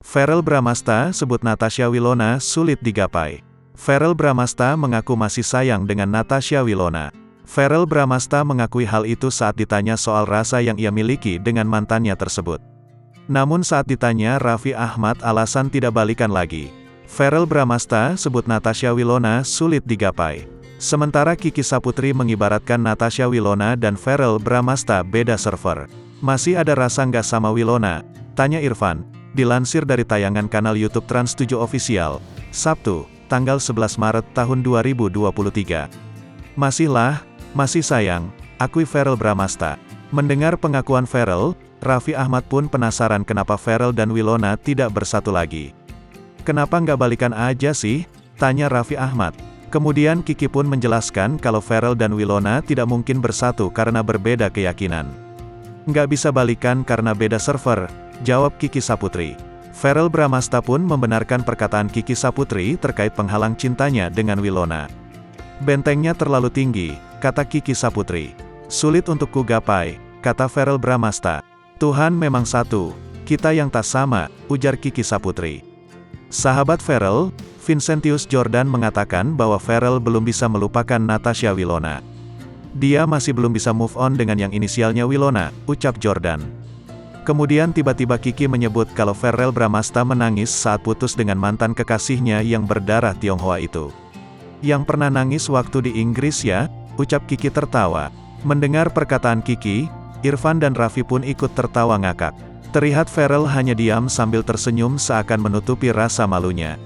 Verrell Bramasta sebut Natasha Wilona sulit digapai. Verrell Bramasta mengaku masih sayang dengan Natasha Wilona. Verrell Bramasta mengakui hal itu saat ditanya soal rasa yang ia miliki dengan mantannya tersebut. Namun saat ditanya Raffi Ahmad alasan tidak balikan lagi. Verrell Bramasta sebut Natasha Wilona sulit digapai. Sementara Kiki Saputri mengibaratkan Natasha Wilona dan Verrell Bramasta beda server. Masih ada rasa nggak sama Wilona? Tanya Irfan. Dilansir dari tayangan kanal YouTube Trans7 Official, Sabtu, tanggal 11 Maret tahun 2023. Masih sayang, akui Verrell Bramasta. Mendengar pengakuan Verrell, Raffi Ahmad pun penasaran kenapa Verrell dan Wilona tidak bersatu lagi. Kenapa nggak balikan aja sih? Tanya Raffi Ahmad. Kemudian Kiki pun menjelaskan kalau Verrell dan Wilona tidak mungkin bersatu karena berbeda keyakinan. Nggak bisa balikan karena beda server, jawab Kiki Saputri. Verrell Bramasta pun membenarkan perkataan Kiki Saputri terkait penghalang cintanya dengan Wilona. Bentengnya terlalu tinggi, kata Kiki Saputri. Sulit untuk ku gapai, kata Verrell Bramasta. Tuhan memang satu, kita yang tak sama, ujar Kiki Saputri. Sahabat Verrell, Vincentius Jordan mengatakan bahwa Verrell belum bisa melupakan Natasha Wilona. Dia masih belum bisa move on dengan yang inisialnya Wilona, ucap Jordan. Kemudian tiba-tiba Kiki menyebut kalau Verrell Bramasta menangis saat putus dengan mantan kekasihnya yang berdarah Tionghoa itu. Yang pernah nangis waktu di Inggris ya, ucap Kiki tertawa. Mendengar perkataan Kiki, Irfan dan Raffi pun ikut tertawa ngakak. Terlihat Verrell hanya diam sambil tersenyum seakan menutupi rasa malunya.